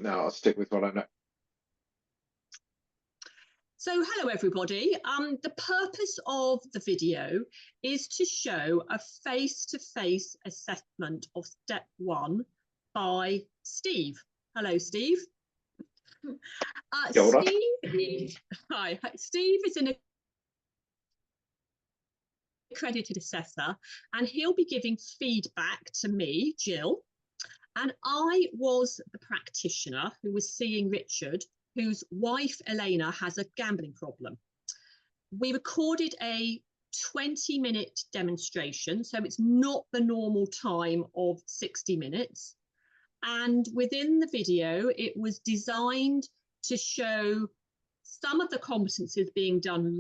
No, I'll stick with what I know. So hello everybody. The purpose of the video is to show a face-to-face assessment of step 1 by Steve. Hello, Steve. Hi. Steve is an accredited assessor and he'll be giving feedback to me, Jill, and I was the practitioner who was seeing Richard, whose wife Elena has a gambling problem. We recorded a 20-minute demonstration, so it's not the normal time of 60 minutes. And within the video, it was designed to show some of the competencies being done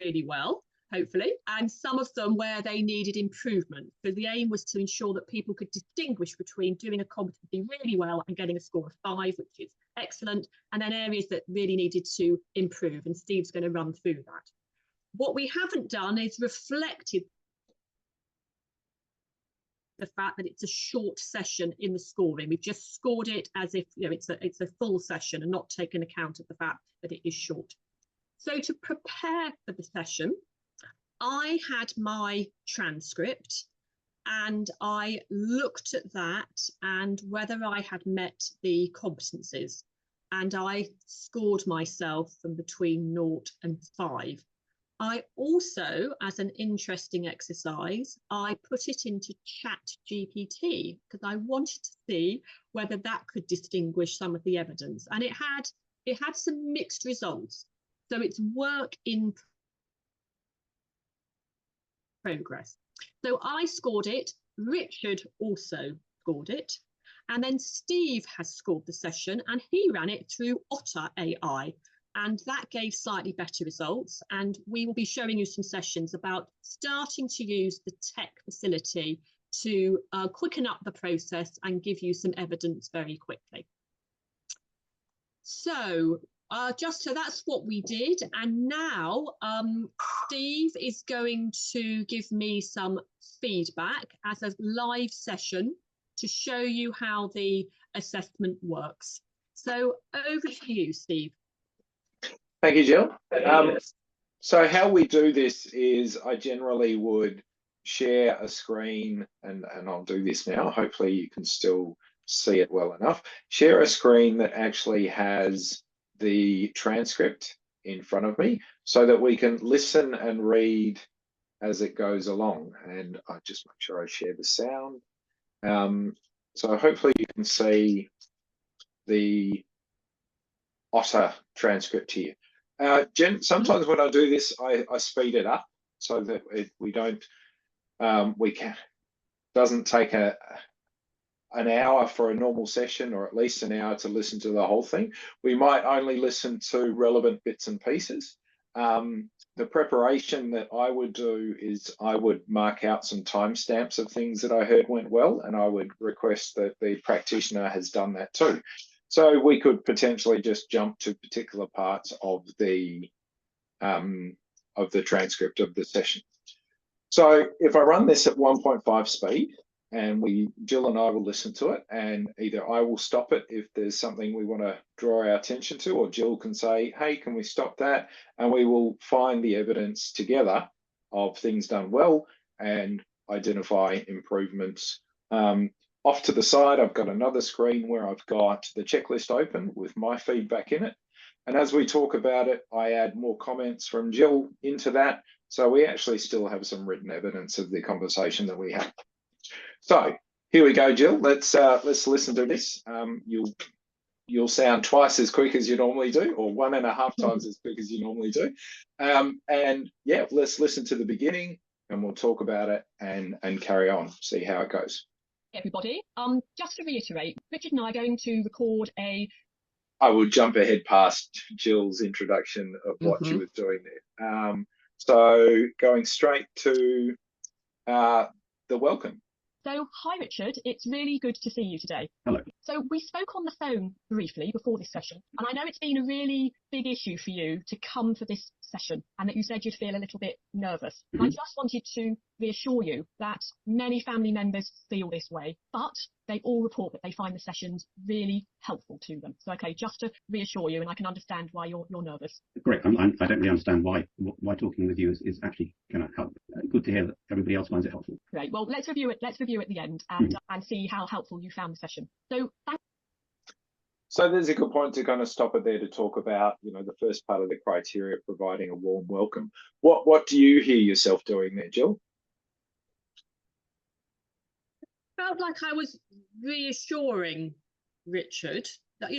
really well, hopefully, and some of them where they needed improvement. So the aim was to ensure that people could distinguish between doing a competency really well and getting a score of 5, which is excellent, and then areas that really needed to improve, and Steve's going to run through that. What we haven't done is reflected the fact that it's a short session in the scoring. We've just scored it as if, you know, it's a full session and not taken account of the fact that it is short. So to prepare for the session, I had my transcript and I looked at that and whether I had met the competencies, and I scored myself from between 0 and 5. I also, as an interesting exercise, I put it into ChatGPT because I wanted to see whether that could distinguish some of the evidence, and it had some mixed results. So it's work in progress. So I scored it, Richard also scored it, and then Steve has scored the session and he ran it through Otter AI, and that gave slightly better results. And we will be showing you some sessions about starting to use the tech facility to quicken up the process and give you some evidence very quickly. So so that's what we did, and now Steve is going to give me some feedback as a live session to show you how the assessment works. So over to you, Steve. Thank you, Jill. So how we do this is I generally would share a screen, and I'll do this now. Hopefully you can still see it well enough. Share a screen that actually has the transcript in front of me so that we can listen and read as it goes along. And I just make sure I share the sound. So hopefully you can see the Otter transcript here. Jen, sometimes when I do this, I speed it up so that doesn't take an hour for a normal session, or at least an hour to listen to the whole thing. We might only listen to relevant bits and pieces. The preparation that I would do is I would mark out some timestamps of things that I heard went well, and I would request that the practitioner has done that too. So we could potentially just jump to particular parts of the transcript of the session. So if I run this at 1.5 speed, and Jill and I will listen to it, and either I will stop it if there's something we want to draw our attention to, or Jill can say, hey, can we stop that? And we will find the evidence together of things done well and identify improvements. Off to the side, I've got another screen where I've got the checklist open with my feedback in it. And as we talk about it, I add more comments from Jill into that. So we actually still have some written evidence of the conversation that we had. So here we go, Jill. Let's listen to this. You'll sound twice as quick as you normally do, or 1.5 times as quick as you normally do. And yeah, let's listen to the beginning, and we'll talk about it and carry on, see how it goes. Everybody, just to reiterate, Richard and I are going to record I will jump ahead past Jill's introduction of what she was doing there. So going straight to the welcome. So, hi Richard, it's really good to see you today. Hello. So we spoke on the phone briefly before this session, and I know it's been a really big issue for you to come for this session, and that you said you'd feel a little bit nervous. I just wanted to reassure you that many family members feel this way, but they all report that they find the sessions really helpful to them. So, okay, just to reassure you, and I can understand why you're nervous. Great. I don't really understand why talking with you is actually going to help. Good to hear that everybody else finds it helpful. Great. Well, let's review it. Let's review at the end and see how helpful you found the session. So there's a good point to kind of stop it there to talk about, the first part of the criteria, providing a warm welcome. What do you hear yourself doing there, Jill? Felt like I was reassuring Richard that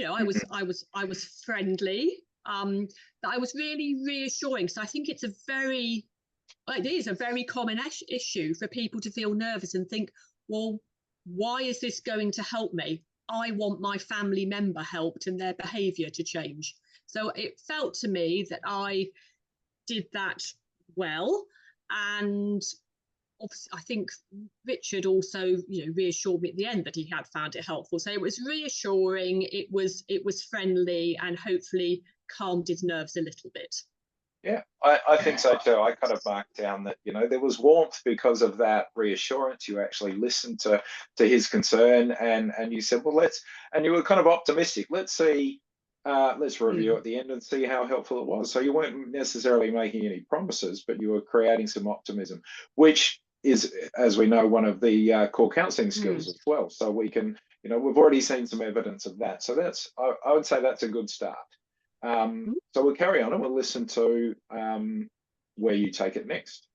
I was friendly. That I was really reassuring. So I think it is a very common issue for people to feel nervous and think, well, why is this going to help me? I want my family member helped and their behaviour to change. So it felt to me that I did that well, and obviously, I think Richard also, reassured me at the end that he had found it helpful. So it was reassuring, it was friendly, and hopefully calmed his nerves a little bit. Yeah, I think so too. I kind of marked down that, there was warmth because of that reassurance. You actually listened to his concern, and you said, well, and you were kind of optimistic. Let's see, let's review at the end and see how helpful it was. So you weren't necessarily making any promises, but you were creating some optimism, which is, as we know, one of the core counselling skills as well. So we can, we've already seen some evidence of that. So I would say that's a good start. So we'll carry on and we'll listen to where you take it next.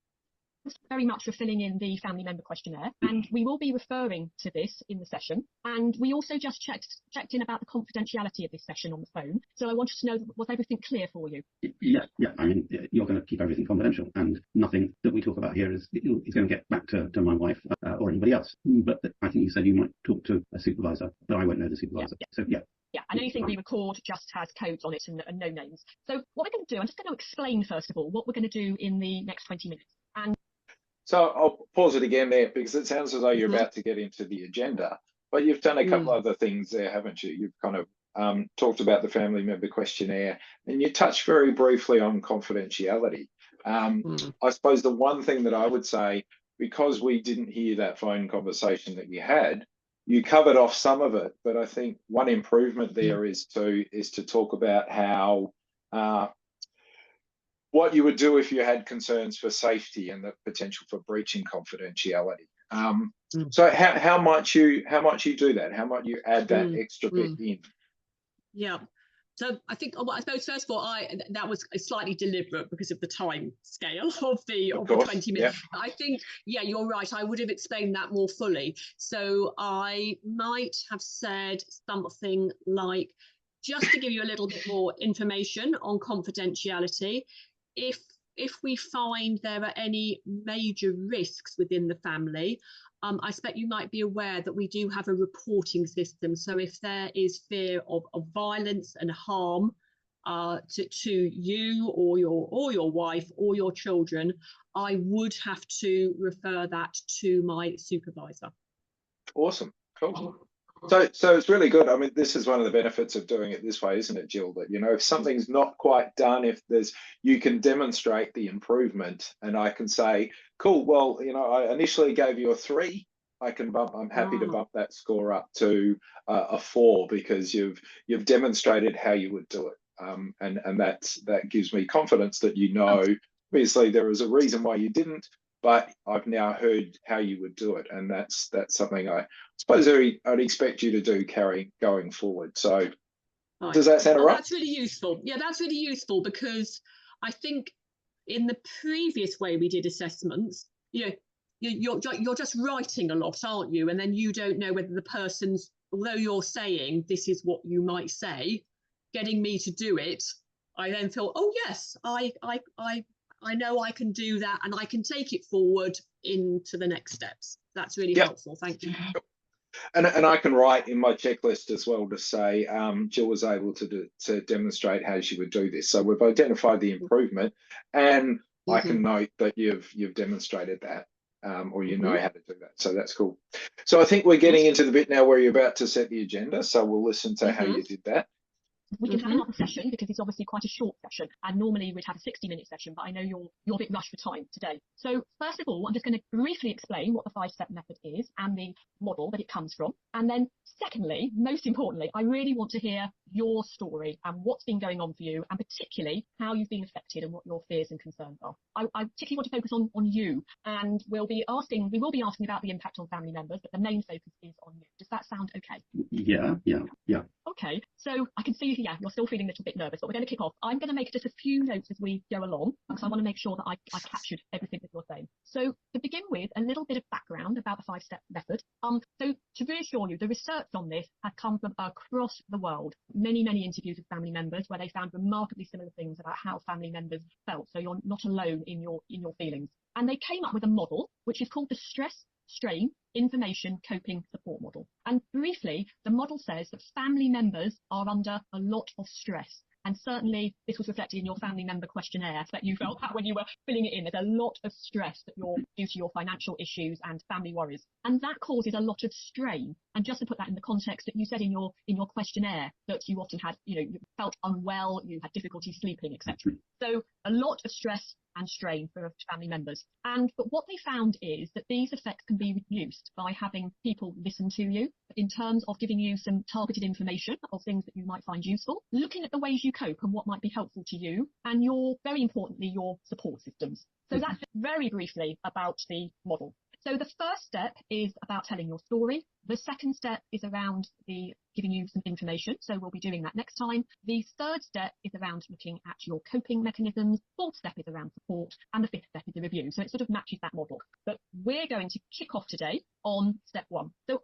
Thanks very much for filling in the family member questionnaire, and we will be referring to this in the session. And we also just checked in about the confidentiality of this session on the phone. So I wanted to know, was everything clear for you? Yeah. I mean, you're going to keep everything confidential, and nothing that we talk about here is going to get back to my wife or anybody else. But I think you said you might talk to a supervisor, but I won't know the supervisor. Yeah. So yeah. Yeah, and anything we record just has codes on it and no names. So what we're going to do, I'm just going to explain first of all what we're going to do in the next 20 minutes. And so I'll pause it again there, because it sounds as though you're about to get into the agenda, but you've done a couple other things there, haven't you? You've kind of talked about the family member questionnaire, and you touched very briefly on confidentiality. I suppose the one thing that I would say, because we didn't hear that phone conversation that you had, you covered off some of it, but I think one improvement there is to talk about how what you would do if you had concerns for safety and the potential for breaching confidentiality. So how might you do that? How might you add that extra bit in? Yeah. So I think, I suppose first of all, that was slightly deliberate because of the time scale of the 20 minutes. Yeah. I think, yeah, you're right. I would have explained that more fully. So I might have said something like, just to give you a little bit more information on confidentiality, if we find there are any major risks within the family, I expect you might be aware that we do have a reporting system. So if there is fear of violence and harm to you or your wife or your children, I would have to refer that to my supervisor. Awesome. Cool. So it's really good. I mean, this is one of the benefits of doing it this way, isn't it, Jill? That, if something's not quite done, you can demonstrate the improvement, and I can say, cool, well, I initially gave you a 3. I'm happy to bump that score up to a 4, because you've demonstrated how you would do it. And that gives me confidence that, obviously there is a reason why you didn't, but I've now heard how you would do it, and that's something I suppose I'd expect you to do going forward. So does that sound all right? That's really useful. Yeah, that's really useful, because I think in the previous way we did assessments, you're just writing a lot, aren't you? And then you don't know whether the person's, although you're saying this is what you might say, getting me to do it, I then feel, oh yes, I know I can do that, and I can take it forward into the next steps. That's really helpful. Thank you. And I can write in my checklist as well to say Jill was able to demonstrate how she would do this. So we've identified the improvement, and I can note that you've demonstrated that, or know how to do that. So that's cool. So I think we're getting into the bit now where you're about to set the agenda. So we'll listen to how you did that. We can have another session because it's obviously quite a short session, and normally we'd have a 60-minute session, but I know you're a bit rushed for time today. So first of all, I'm just going to briefly explain what the 5-step method is and the model that it comes from. And then secondly, most importantly, I really want to hear your story and what's been going on for you, and particularly how you've been affected and what your fears and concerns are. I particularly want to focus on you, and we will be asking about the impact on family members, but the main focus is on you. Does that sound okay? Yeah. Okay, so I can see, yeah, you're still feeling a little bit nervous, but we're going to kick off. I'm going to make just a few notes as we go along, because I want to make sure that I captured everything that you're saying. So to begin with, a little bit of background about the 5-step method. So to reassure you, the research on this has come from across the world. Many interviews with family members where they found remarkably similar things about how family members felt. So you're not alone in your feelings. And they came up with a model, which is called the Stress, Strain, Information, Coping Support Model. And briefly, the model says that family members are under a lot of stress. And certainly this was reflected in your family member questionnaire that you felt that when you were filling it in. There's a lot of stress that you're due to your financial issues and family worries. And that causes a lot of strain. And just to put that in the context that you said in your questionnaire that you often had, you felt unwell, you had difficulty sleeping, etc. So a lot of stress and strain for family members. But what they found is that these effects can be reduced by having people listen to you in terms of giving you some targeted information of things that you might find useful, looking at the ways you cope and what might be helpful to you, and very importantly, your support systems. So that's very briefly about the model. So the first step is about telling your story. The second step is around giving you some information. So we'll be doing that next time. The third step is around looking at your coping mechanisms. Fourth step is around support. And the fifth step is a review. So it sort of matches that model. But we're going to kick off today on step 1. So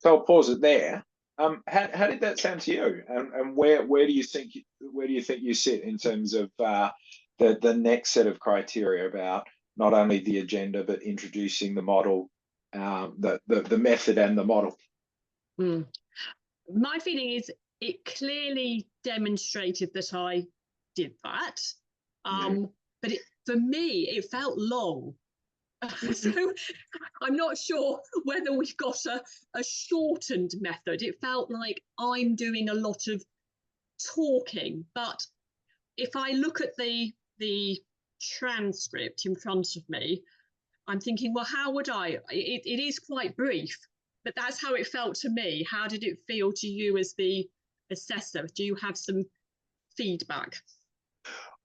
I'll pause it there. How did that sound to you? And where do you think you sit in terms of the next set of criteria about not only the agenda but introducing the model, the method and the model? My feeling is it clearly demonstrated that I did that, but for me it felt long. So I'm not sure whether we've got a shortened method. It felt like I'm doing a lot of talking, but if I look at the transcript in front of me, I'm thinking, well, how would it is quite brief, but that's how it felt to me. How did it feel to you as the assessor? Do you have some feedback?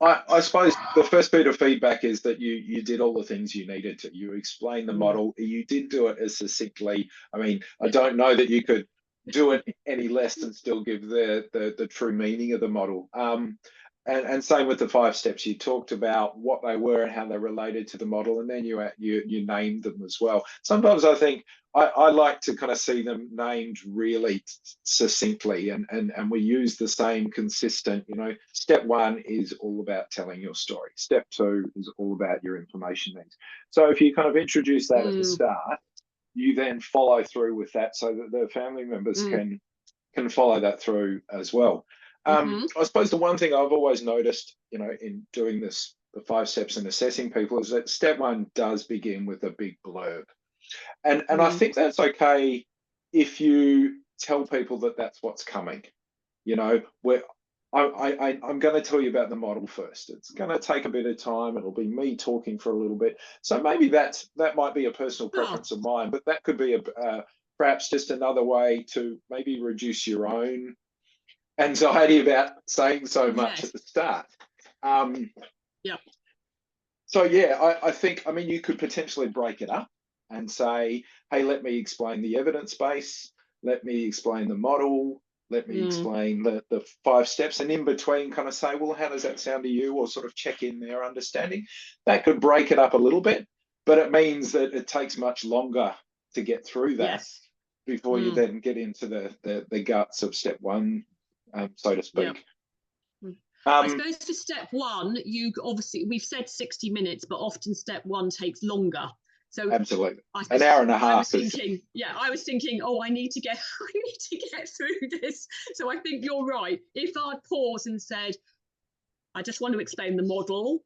I suppose the first bit of feedback is that you did all the things you needed to. You explained the model. You did do it as succinctly. I mean, I don't know that you could do it any less and still give the true meaning of the model. And same with the 5 steps. You talked about what they were and how they related to the model, and then you named them as well. Sometimes I think I like to kind of see them named really succinctly, and we use the same consistent. Step 1 is all about telling your story. Step 2 is all about your information needs. So if you kind of introduce that at the start, you then follow through with that so that the family members can follow that through as well. I suppose the one thing I've always noticed, in doing this, the 5 steps and assessing people, is that step 1 does begin with a big blurb. And I think that's okay if you tell people that that's what's coming. Where I'm going to tell you about the model first. It's going to take a bit of time. It'll be me talking for a little bit. So maybe that might be a personal preference of mine, but that could be perhaps just another way to maybe reduce your own anxiety about saying so much at the start. So I think, you could potentially break it up and say, hey, let me explain the evidence base, let me explain the model, let me explain the 5 steps, and in between kind of say, well, how does that sound to you, or sort of check in their understanding. That could break it up a little bit, but it means that it takes much longer to get through that before you then get into the guts of step 1. So to speak. I suppose for step 1, we've said 60 minutes, but often step 1 takes longer. So absolutely, an hour and a half. I was thinking, I need to get through this. So I think you're right. If I'd paused and said, I just want to explain the model.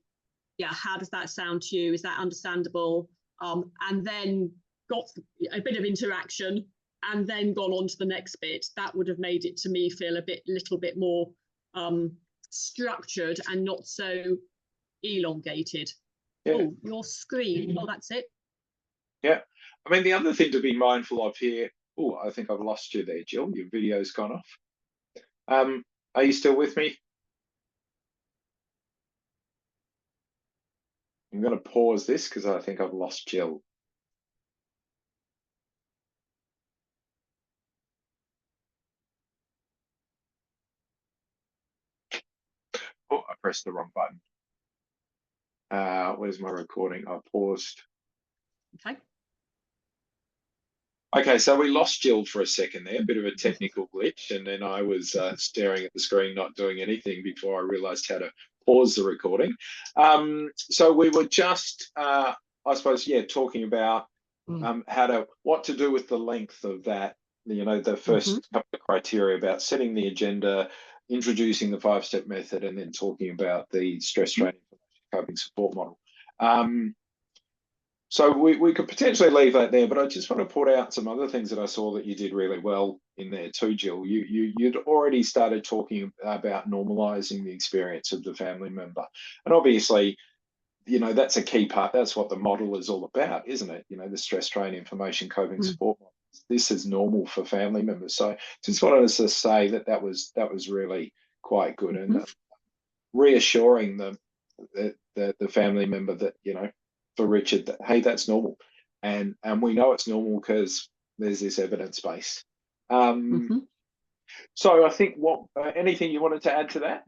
How does that sound to you? Is that understandable? And then got a bit of interaction and then gone on to the next bit, that would have made it to me feel little bit more structured and not so elongated. Yeah. Oh, your screen. Oh, that's it. Yeah. I mean, the other thing to be mindful of here, oh, I think I've lost you there, Jill. Your video's gone off. Are you still with me? I'm going to pause this because I think I've lost Jill. Oh, I pressed the wrong button. Where's my recording? I paused. Okay. Okay, so we lost Jill for a second there, a bit of a technical glitch, and then I was staring at the screen, not doing anything before I realized how to pause the recording. So we were just, I suppose, yeah, talking about what to do with the length of that, you know, the first couple of criteria about setting the agenda, introducing the 5-step method, and then talking about the stress strain coping support model. So we could potentially leave that there, but I just want to put out some other things that I saw that you did really well in there too, Jill. You'd already started talking about normalizing the experience of the family member. And obviously, you know, that's a key part. That's what the model is all about, isn't it? You know, the stress strain information coping support model. This is normal for family members. So just wanted us to say that was really quite good and reassuring the family member that, you know, for Richard, that hey, that's normal, and we know it's normal because there's this evidence base. So I think anything you wanted to add to that?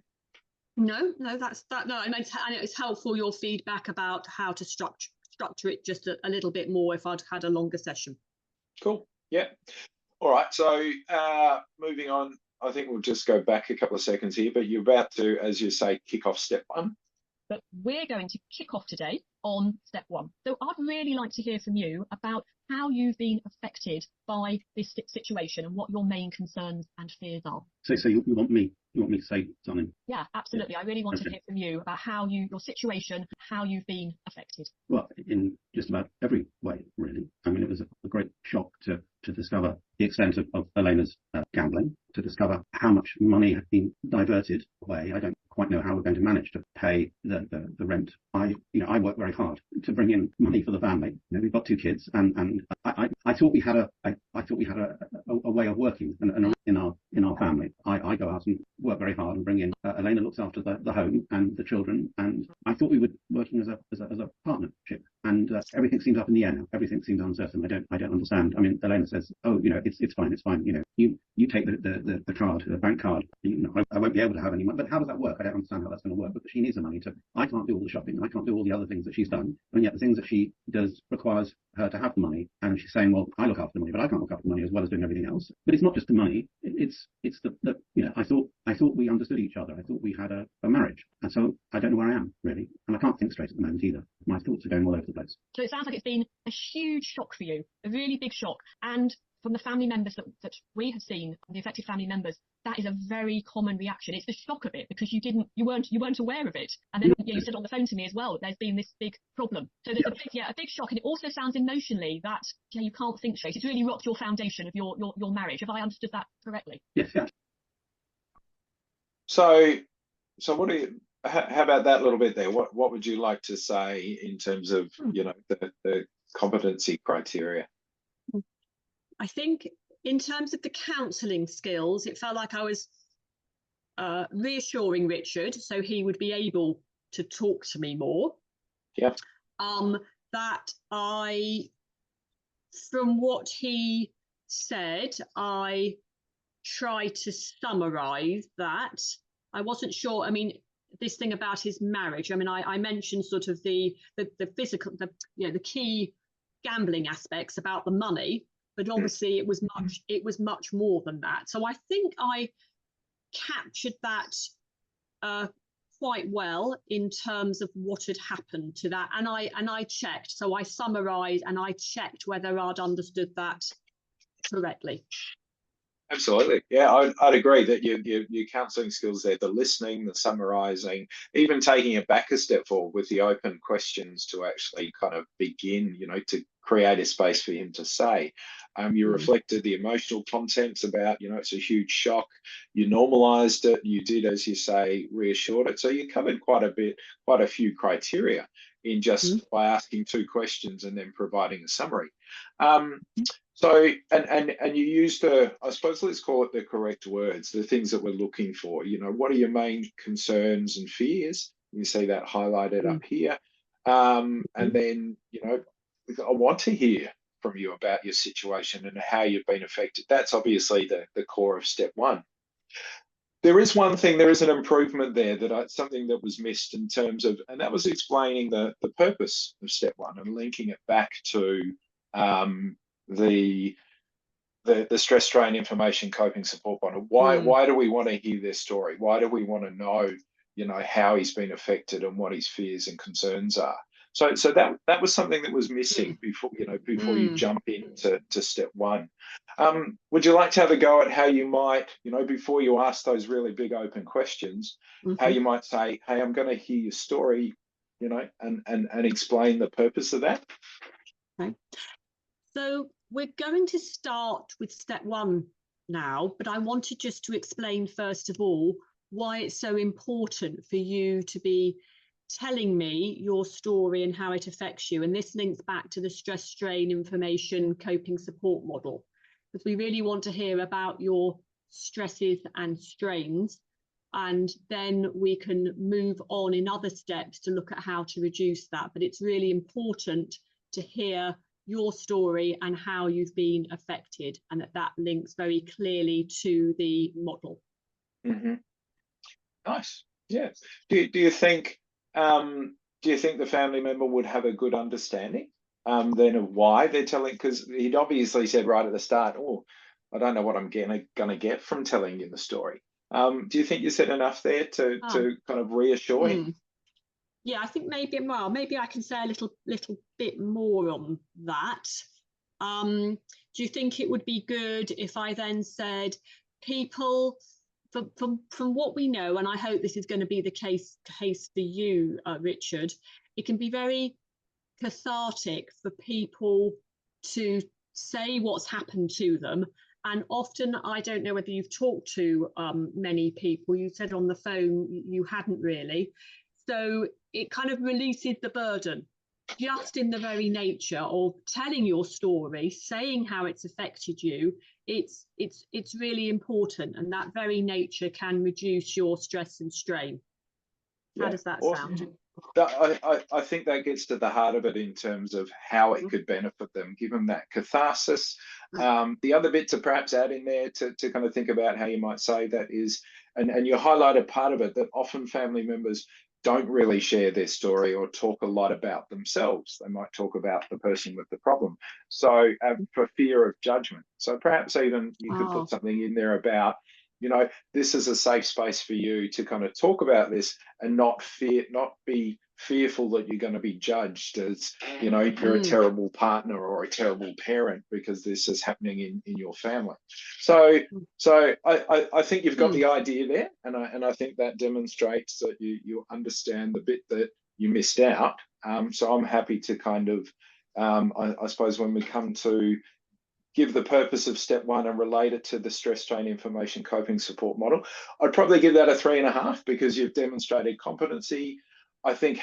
No, that's that. No, and it's helpful your feedback about how to structure it just a little bit more if I'd had a longer session. Cool. Yeah. All right. So moving on, I think we'll just go back a couple of seconds here, but you're about to, as you say, kick off step 1. But we're going to kick off today on step 1. So I'd really like to hear from you about how you've been affected by this situation and what your main concerns and fears are. So you want me to say something? Yeah, absolutely. I really want to hear from you about your situation, how you've been affected. Well, in just about every way, really. I mean, it was a great shock to discover the extent of Elena's gambling, to discover how much money had been diverted away. I don't quite know how we're going to manage to pay the rent. I work very hard to bring in money for the family. You know, we've got 2 kids, and I thought we had a way of working in our family. I go out and work very hard and bring in. Elena looks after the home and the children, and I thought we were working as a partnership. And everything seems up in the air now. Everything seems uncertain. I don't understand. I mean, Elena says, "Oh, you know, it's fine. You know, you take the card, the bank card. You know, I won't be able to have any money." But how does that work? I don't understand how that's going to work. Because she needs the money to. I can't do all the shopping. I can't do all the other things that she's done. And yet the things that she does requires her to have the money. And she's saying, "Well, I look after the money, but I can't look after the money as well as doing everything else." But it's not just the money. It's the you know, I thought we understood each other. I thought we had a marriage. And so I don't know where I am, really. And I can't think straight at the moment either. My thoughts are going all over the place. So it sounds like it's been a huge shock for you, a really big shock. And from the family members that we have seen, the affected family members, that is a very common reaction. It's the shock of it because you weren't aware of it. And then you said on the phone to me as well, there's been this big problem. So there's a big shock. And it also sounds emotionally that you can't think straight. It's really rocked your foundation of your marriage. Have I understood that correctly? Yes, yeah. So what do you? How about that little bit there? What would you like to say in terms of you know the competency criteria? I think in terms of the counselling skills, it felt like I was reassuring Richard so he would be able to talk to me more. Yeah. That from what he said, I tried to summarise that. I wasn't sure. I mean, this thing about his marriage. I mean, I mentioned sort of the physical, the key gambling aspects about the money. But obviously it was much more than that. So I think I captured that quite well in terms of what had happened to that. And I checked. So I summarised and I checked whether I'd understood that correctly. Absolutely. Yeah, I'd agree that your counselling skills there, the listening, the summarising, even taking it back a step forward with the open questions to actually kind of begin, to create a space for him to say. You reflected the emotional contents about, it's a huge shock. You normalised it. You did, as you say, reassured it. So you covered quite a few criteria in just by asking 2 questions and then providing a summary. So, and you used I suppose let's call it the correct words, the things that we're looking for. What are your main concerns and fears? You see that highlighted up here. And then, I want to hear from you about your situation and how you've been affected. That's obviously the core of step 1. There is one thing, there is an improvement there something that was missed in terms of, and that was explaining the purpose of step 1 and linking it back to the stress strain information coping support model. Why do we want to hear their story? Why do we want to know, how he's been affected and what his fears and concerns are? So that was something that was missing before you jump into step 1. Would you like to have a go at how you might, before you ask those really big open questions, how you might say, hey, I'm going to hear your story, and explain the purpose of that? Okay. So we're going to start with step 1 now, but I wanted just to explain first of all why it's so important for you to be telling me your story and how it affects you. And this links back to the stress strain information coping support model, because we really want to hear about your stresses and strains, and then we can move on in other steps to look at how to reduce that. But it's really important to hear your story and how you've been affected, and that links very clearly to the model. Nice. Yeah. Do you think the family member would have a good understanding then of why they're telling? Because he'd obviously said right at the start, oh, I don't know what I'm gonna get from telling you the story. Do you think you said enough there to kind of reassure him? Yeah, I think maybe I can say a little bit more on that. Do you think it would be good if I then said, people, from what we know, and I hope this is going to be the case for you, Richard, it can be very cathartic for people to say what's happened to them. And often, I don't know whether you've talked to many people. You said on the phone you hadn't really. So it kind of releases the burden, just in the very nature of telling your story, saying how it's affected you. It's really important, and that very nature can reduce your stress and strain. How does that sound? I think that gets to the heart of it in terms of how it could benefit them, give them that catharsis. The other bit to perhaps add in there to kind of think about how you might say that is, and you highlighted part of it, that often family members don't really share their story or talk a lot about themselves. They might talk about the person with the problem. So for fear of judgment. So perhaps even you could put something in there about, this is a safe space for you to kind of talk about this and not be fearful that you're going to be judged as, you're a terrible partner or a terrible parent because this is happening in your family. So I think you've got the idea there, and I think that demonstrates that you understand the bit that you missed out. So I'm happy to kind of, I suppose when we come to give the purpose of step 1 and relate it to the stress strain information coping support model, I'd probably give that a 3.5 because you've demonstrated competency. I think,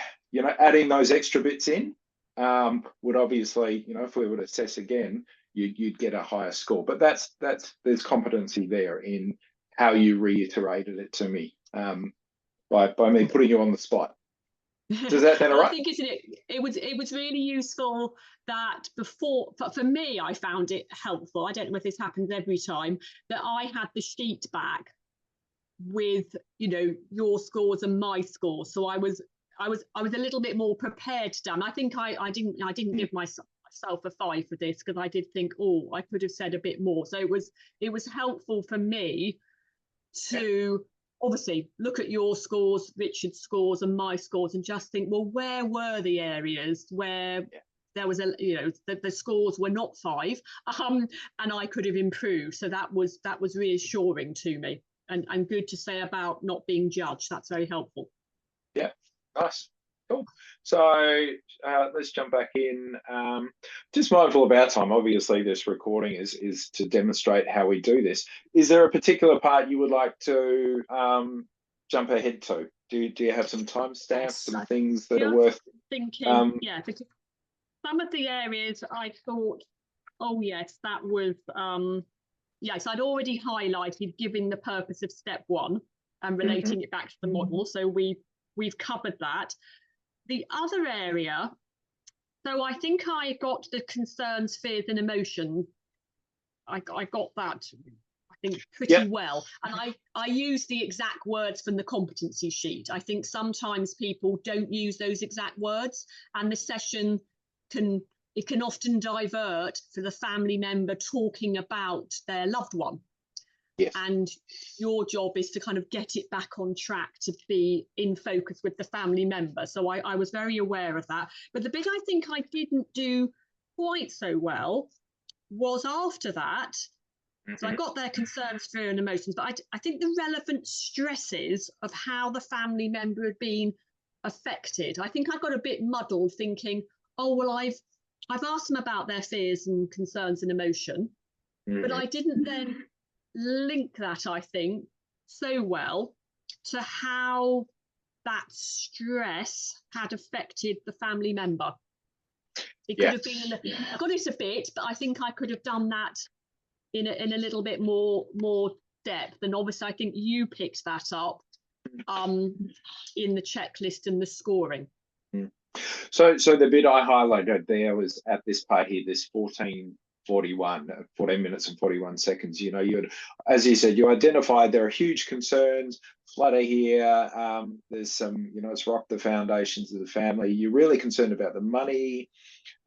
adding those extra bits in would obviously, if we would assess again, you'd get a higher score. But there's competency there in how you reiterated it to me by me putting you on the spot. Does that sound all right? I think it was really useful that before, for me, I found it helpful. I don't know if this happens every time, that I had the sheet back with your scores and my scores. So I was a little bit more prepared, Dan. I think I didn't give myself a 5 for this, because I did think, I could have said a bit more. So it was helpful for me to obviously look at your scores, Richard's scores and my scores, and just think, well, where were the areas where there was the scores were not 5, and I could have improved. So that was reassuring to me, and good to say about not being judged. That's very helpful. Yeah, nice. Cool. So let's jump back in. Just mindful of our time. Obviously, this recording is to demonstrate how we do this. Is there a particular part you would like to jump ahead to? Do you have some timestamps, some things that are worth thinking? Yeah, because some of the areas I thought, oh yes, that was yes, I'd already highlighted giving the purpose of step 1 and relating it back to the model. So we've covered that. The other area, so I think I got the concerns, fears and emotions. I got that, I think, pretty well. And I use the exact words from the competency sheet. I think sometimes people don't use those exact words, and the session can often divert for the family member talking about their loved one. Yes. And your job is to kind of get it back on track to be in focus with the family member. So I was very aware of that. But the bit I think I didn't do quite so well was after that. So I got their concerns, fear and emotions, but I think the relevant stresses of how the family member had been affected. I think I got a bit muddled thinking, oh, well, I've asked them about their fears and concerns and emotion, but I didn't then link that, I think, so well to how that stress had affected the family member. It could have been, I got it a bit, but I think I could have done that in a little bit more depth. And obviously I think you picked that up in the checklist and the scoring. So the bit I highlighted there was at this part here, this 14 minutes and 41 seconds. You'd, as you said, you identified there are huge concerns, flutter here. There's some, it's rocked the foundations of the family. You're really concerned about the money.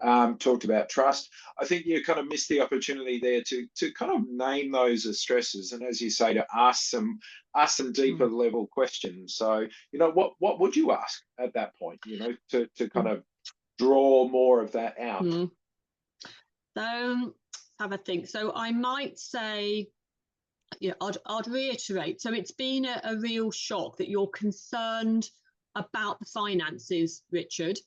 Talked about trust. I think you kind of missed the opportunity there to kind of name those as stresses, and as you say, to ask some deeper level questions. So what would you ask at that point? To kind of draw more of that out. So have a think. So I might say, I'd reiterate. So it's been a real shock that you're concerned about the finances, Richard.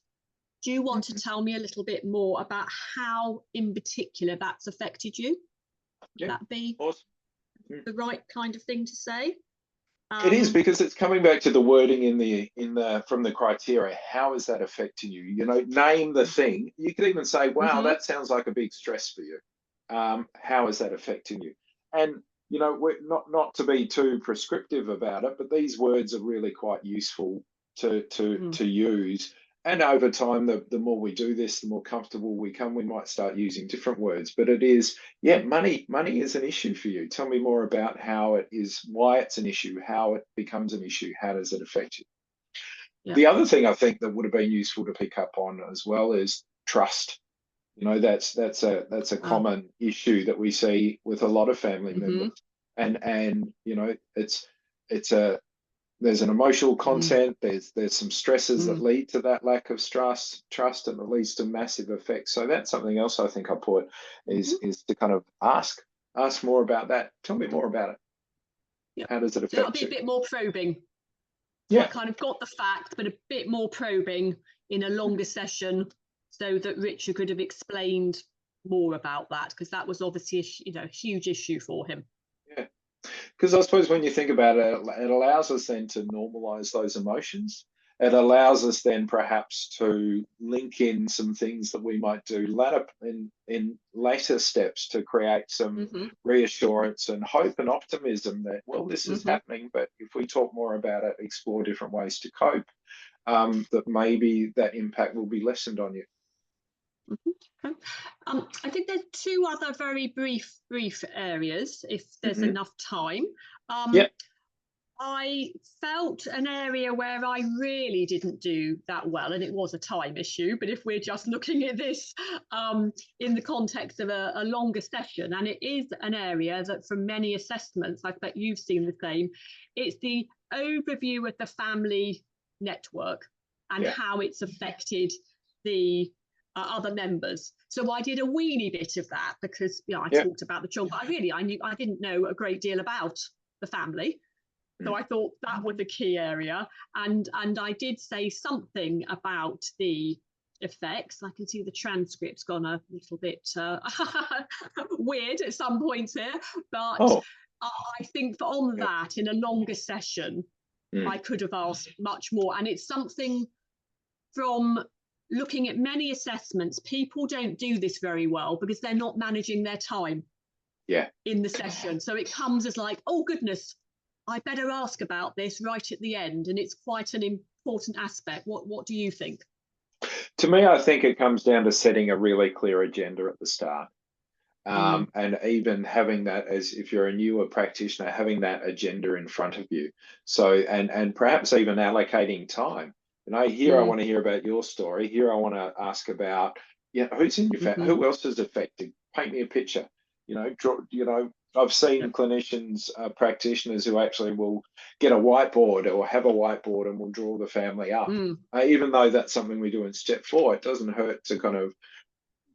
Do you want to tell me a little bit more about how in particular that's affected you? Would that be awesome. The right kind of thing to say? It is, because it's coming back to the wording from the criteria. How is that affecting you? Name the thing. You could even say, wow, that sounds like a big stress for you. How is that affecting you? And we're not to be too prescriptive about it, but these words are really quite useful to use. And over time, the more we do this, the more comfortable we come. We might start using different words, but it is, money is an issue for you. Tell me more about how it is, why it's an issue, how it becomes an issue, how does it affect you? Yeah. The other thing I think that would have been useful to pick up on as well is trust. That's a common issue that we see with a lot of family members, and there's an emotional content. There's some stresses that lead to that lack of trust, and it leads to massive effects. So that's something else I think I put is to kind of ask more about that. Tell me more about it. Yeah. How does it affect you? That'll be a bit more probing. Yeah, I kind of got the fact, but a bit more probing in a longer session, so that Richard could have explained more about that, because that was obviously a huge issue for him. Yeah. Because I suppose when you think about it, it allows us then to normalize those emotions. It allows us then perhaps to link in some things that we might do in later steps to create some reassurance and hope and optimism that, well, this is happening, but if we talk more about it, explore different ways to cope, that maybe that impact will be lessened on you. I think there's 2 other very brief areas, if there's enough time. I felt an area where I really didn't do that well, and it was a time issue, but if we're just looking at this in the context of a longer session, and it is an area that from many assessments, I bet you've seen the same, it's the overview of the family network and how it's affected the other members. So I did a weeny bit of that because I talked about the children, but I didn't know a great deal about the family. So I thought that was a key area. And I did say something about the effects. I can see the transcript's gone a little bit weird at some points here, but I think on that, in a longer session, I could have asked much more. And it's something from looking at many assessments, people don't do this very well because they're not managing their time in the session. So it comes as like, oh goodness, I better ask about this right at the end. And it's quite an important aspect. What do you think? To me, I think it comes down to setting a really clear agenda at the start. And even having that, as if you're a newer practitioner, having that agenda in front of you. So, and perhaps even allocating time. Here I want to hear about your story. Here I want to ask about, who's in your family, who else is affected? Paint me a picture. I've seen clinicians, practitioners who actually will get a whiteboard or have a whiteboard and will draw the family up. Even though that's something we do in step 4, it doesn't hurt to kind of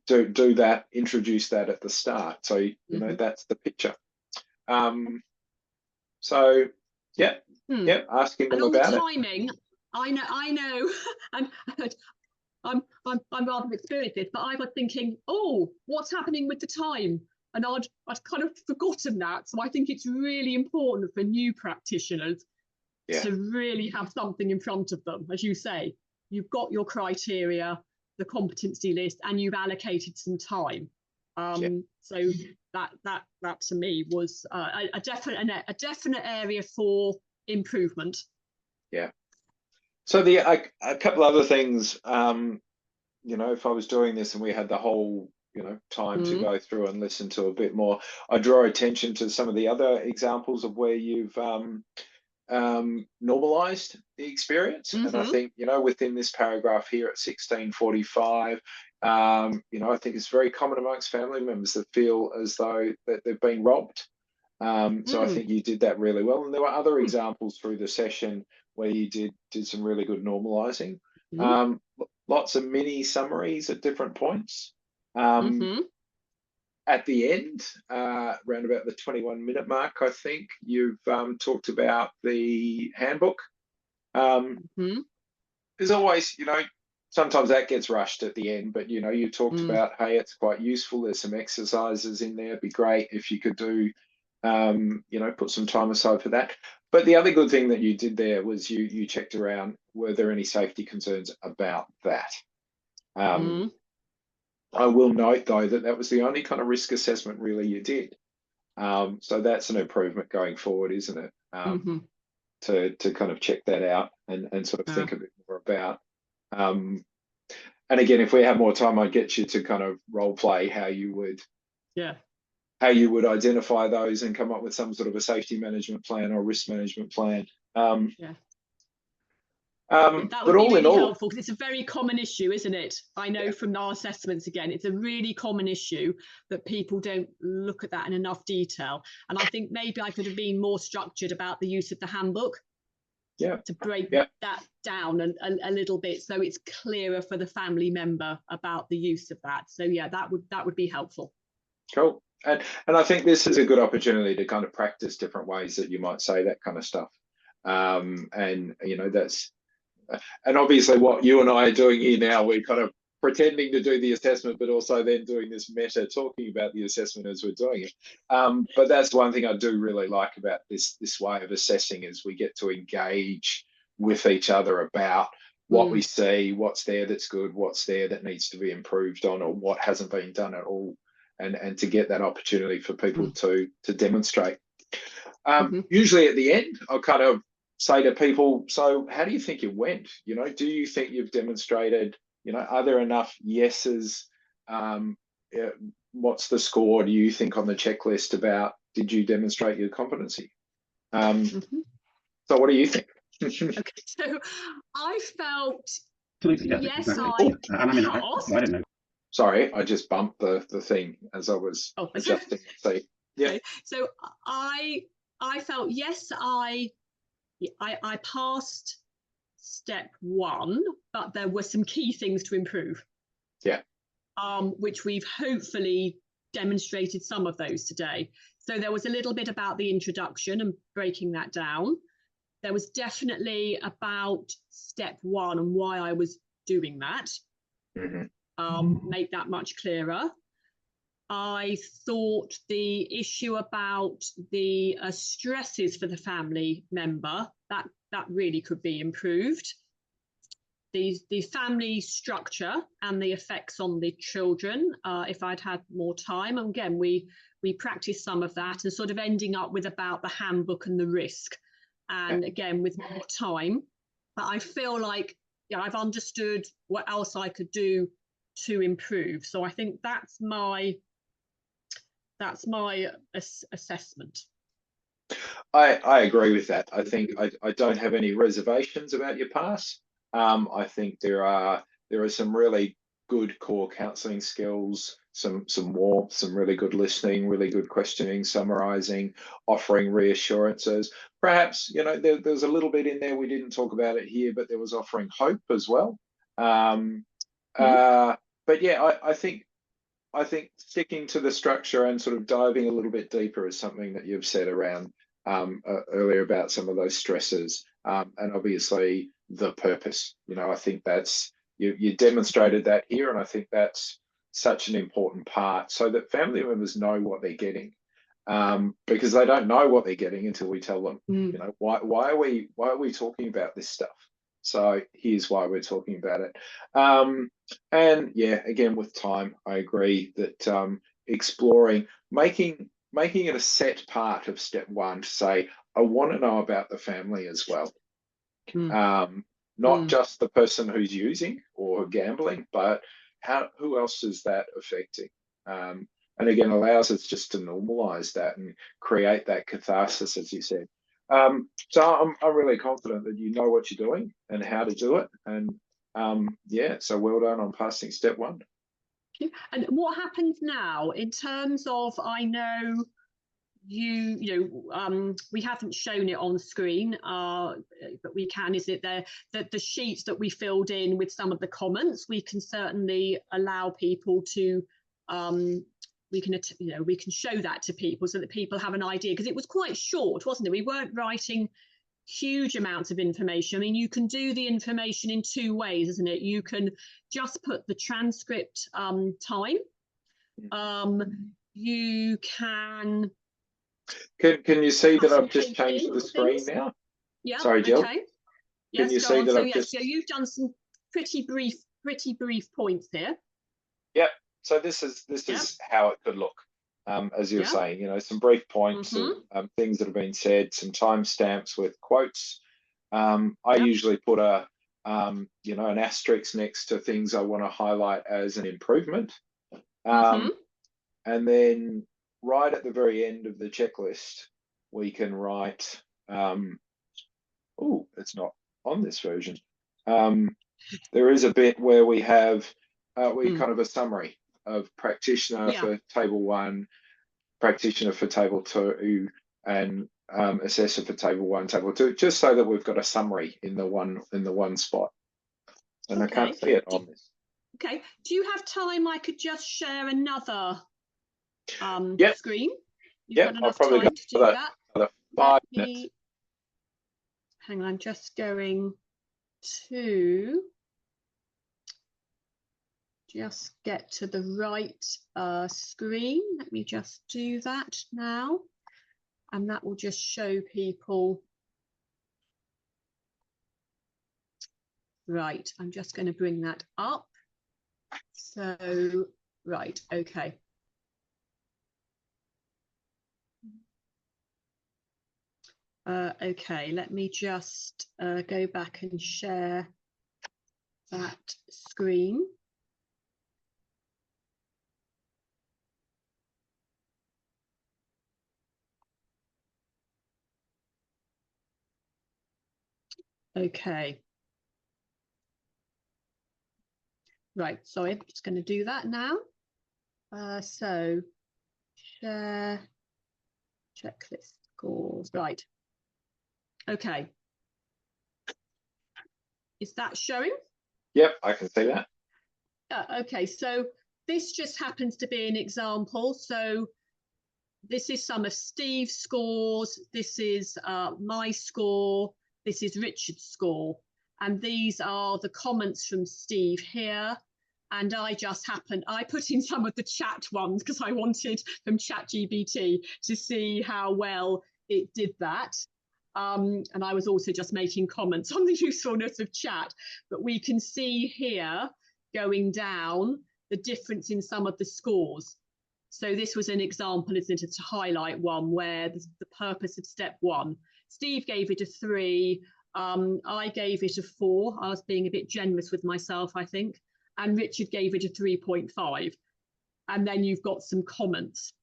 do that, introduce that at the start. So, that's the picture. So, asking them about the timing, I know, I'm rather experienced this, but I was thinking, oh, what's happening with the time? And I'd kind of forgotten that. So I think it's really important for new practitioners to really have something in front of them. As you say, you've got your criteria, the competency list, and you've allocated some time. So that to me was a definite area for improvement. Yeah. So a couple other things, if I was doing this and we had the whole time to go through and listen to a bit more, I draw attention to some of the other examples of where you've normalized the experience. And I think, within this paragraph here at 1645, I think it's very common amongst family members that feel as though that they've been robbed. So I think you did that really well. And there were other examples through the session where you did some really good normalizing. Lots of mini summaries at different points. At the end, around about the 21-minute mark, I think you've talked about the handbook. There's always, sometimes that gets rushed at the end, but you talked about, hey, it's quite useful. There's some exercises in there. It'd be great if you could do, put some time aside for that. But the other good thing that you did there was you checked around, were there any safety concerns about that? I will note, though, that was the only kind of risk assessment really you did. So that's an improvement going forward, isn't it? To kind of check that out and sort of think a bit more about. And again, if we have more time, I'd get you to kind of role play how you would identify those and come up with some sort of a safety management plan or risk management plan. That would be really helpful because it's a very common issue, isn't it? I know from our assessments, again, it's a really common issue that people don't look at that in enough detail. And I think maybe I could have been more structured about the use of the handbook to break that down a little bit so it's clearer for the family member about the use of that. So that would be helpful. Cool. And I think this is a good opportunity to kind of practice different ways that you might say that kind of stuff. And obviously what you and I are doing here now, we're kind of pretending to do the assessment, but also then doing this meta, talking about the assessment as we're doing it. But that's one thing I do really like about this way of assessing, is we get to engage with each other about what we see, what's there that's good, what's there that needs to be improved on, or what hasn't been done at all, and to get that opportunity for people to demonstrate. Usually at the end, I'll kind of say to people, so how do you think it went? Do you think you've demonstrated, are there enough yeses? What's the score, do you think, on the checklist about did you demonstrate your competency? So what do you think? Okay, so I felt, yes, exactly. I don't know. Sorry, I just bumped the thing as I was adjusting the seat. Yeah. Okay. So I felt, yes, I passed step 1, but there were some key things to improve. Yeah. Which we've hopefully demonstrated some of those today. So there was a little bit about the introduction and breaking that down. There was definitely about step one and why I was doing that. Make that much clearer. I thought the issue about the stresses for the family member, that really could be improved. The family structure and the effects on the children, if I'd had more time. And again, we practiced some of that and sort of ending up with about the handbook and the risk. And again, with more time, but I feel like I've understood what else I could do to improve. So I think that's my assessment. I agree with that. I think I don't have any reservations about your pass. I think there are some really good core counselling skills, some warmth, some really good listening, really good questioning, summarising, offering reassurances. Perhaps there's a little bit in there we didn't talk about it here, but there was offering hope as well. But yeah, I think sticking to the structure and sort of diving a little bit deeper is something that you've said around earlier about some of those stresses, and obviously the purpose. I think that's you demonstrated that here, and I think that's such an important part, so that family members know what they're getting, because they don't know what they're getting until we tell them. Why are we talking about this stuff? So here's why we're talking about it. And yeah, again, with time, I agree that exploring, making it a set part of step one to say, I want to know about the family as well. Not just the person who's using or gambling, but who else is that affecting? And again, allows us just to normalize that and create that catharsis, as you said. So I'm really confident that you know what you're doing and how to do it. And yeah, so well done on passing step one. And what happens now in terms of, I know we haven't shown it on screen, but we can. Is it there that the sheets that we filled in with some of the comments, we can certainly allow people to we can show that to people so that people have an idea, because it was quite short, wasn't it? We weren't writing huge amounts of information. I mean, you can do the information in two ways, isn't it? You can just put the transcript time. You can you see that I've just changed the screen now? Yeah. Sorry, Jill. Okay. Can you see that so I've yes, so you've done some pretty brief points here. Yep. So this is how it could look, as you were saying. Some brief points, some things that have been said, some timestamps with quotes. I usually put an asterisk next to things I want to highlight as an improvement, and then right at the very end of the checklist, we can write. Oh, it's not on this version. There is a bit where we have kind of a summary of practitioner for table one, practitioner for table two, and assessor for table one, table two, just so that we've got a summary in the one spot. And I can't see it on this. Okay. Do you have time? I could just share another screen. Yeah, I'll probably go to do that. Another 5 minutes. Hang on, I'm just going to just get to the right screen. Let me just do that now, and that will just show people. Right, I'm just going to bring that up. So, right, okay. Okay, let me just go back and share that screen. Okay. Right, sorry, I'm just going to do that now. So, share checklist scores. Right. Okay. Is that showing? Yep, I can see that. Okay, so this just happens to be an example. So this is some of Steve's scores. This is my score. This is Richard's score. And these are the comments from Steve here. And I put in some of the chat ones because I wanted from ChatGPT to see how well it did that. And I was also just making comments on the usefulness of chat. But we can see here going down the difference in some of the scores. So this was an example, isn't it, to highlight one where the purpose of step 1. Steve gave it a 3. I gave it a 4. I was being a bit generous with myself, I think. And Richard gave it a 3.5. And then you've got some comments.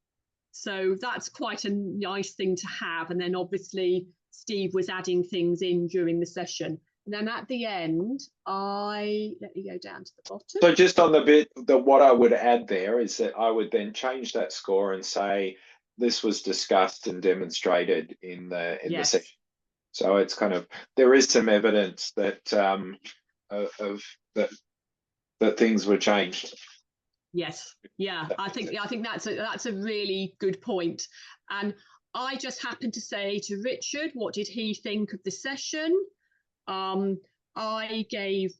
So that's quite a nice thing to have. And then obviously Steve was adding things in during the session. And then at the end, let me go down to the bottom. So just on the bit that what I would add there is that I would then change that score and say this was discussed and demonstrated in the session. So it's kind of, there is some evidence that that things were changed. Yes, yeah, I think that's a really good point. And I just happened to say to Richard, what did he think of the session? I gave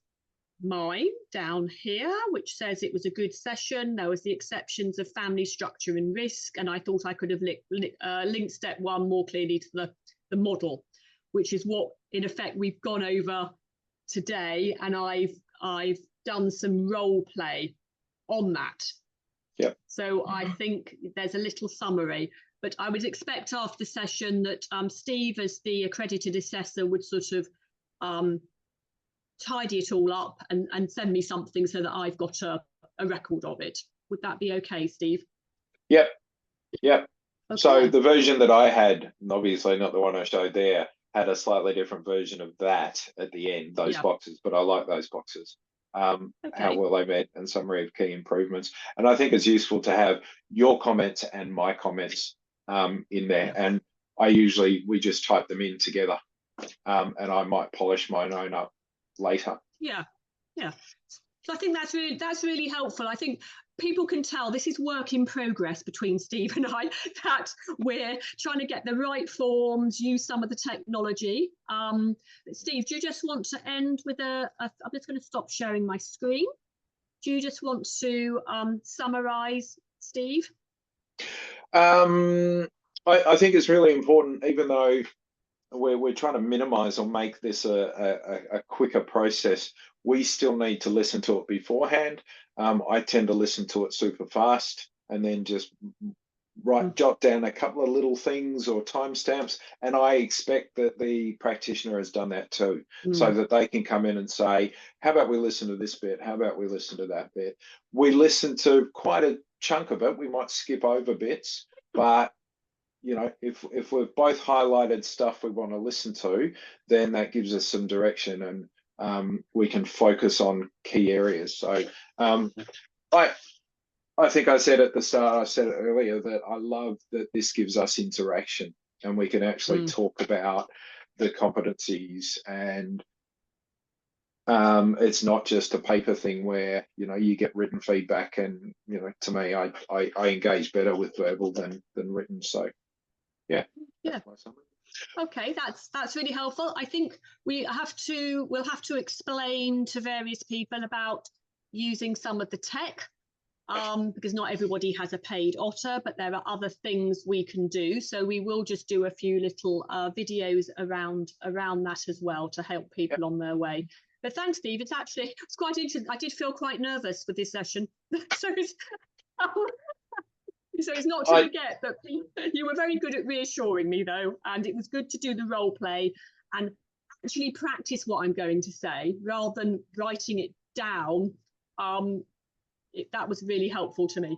mine down here, which says it was a good session. There was the exceptions of family structure and risk, and I thought I could have linked step 1 more clearly to the model, which is what in effect we've gone over today, and I've done some role play on that. Yep. So I think there's a little summary, but I would expect after the session that Steve, as the accredited assessor, would sort of tidy it all up and send me something so that I've got a record of it. Would that be okay, Steve? Yep. Okay. So the version that I had, obviously not the one I showed there, had a slightly different version of that at the end, those boxes, but I like those boxes. How well they met and summary of key improvements. And I think it's useful to have your comments and my comments in there. And we just type them in together. And I might polish mine own up later. Yeah. So I think that's really helpful. I think people can tell this is work in progress between Steve and I, that we're trying to get the right forms, use some of the technology. Steve, do you just want to end with I'm just going to stop sharing my screen. Do you just want to summarize, Steve? I think it's really important, even though we're trying to minimize or make this a quicker process, we still need to listen to it beforehand. I tend to listen to it super fast and then just jot down a couple of little things or timestamps, and I expect that the practitioner has done that too, so that they can come in and say, how about we listen to this bit, how about we listen to that bit. We listen to quite a chunk of it, we might skip over bits, but you know, if we've both highlighted stuff we want to listen to, then that gives us some direction, and we can focus on key areas. So I think I said at the start, I said it earlier, that I love that this gives us interaction and we can actually talk about the competencies, and it's not just a paper thing where, you know, you get written feedback, and, you know, to me, I engage better with verbal than written. So yeah. Okay, that's really helpful. I think we'll have to explain to various people about using some of the tech, because not everybody has a paid Otter, but there are other things we can do. So we will just do a few little videos around that as well to help people on their way. But thanks, Steve. It's quite interesting. I did feel quite nervous for this session. So it's not to forget that you were very good at reassuring me, though, and it was good to do the role play and actually practice what I'm going to say rather than writing it down. That was really helpful to me.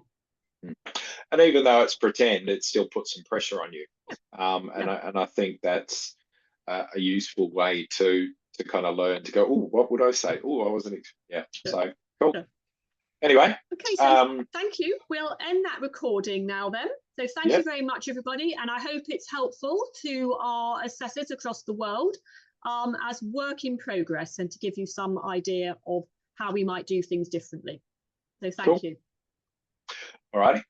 And even though it's pretend, it still puts some pressure on you. And I think that's a useful way to kind of learn to go, oh, what would I say? Oh, I wasn't. So cool. Yeah. Anyway. Okay, so thank you. We'll end that recording now then. So thank you very much, everybody. And I hope it's helpful to our assessors across the world as work in progress, and to give you some idea of how we might do things differently. So thank Cool. you. All righty.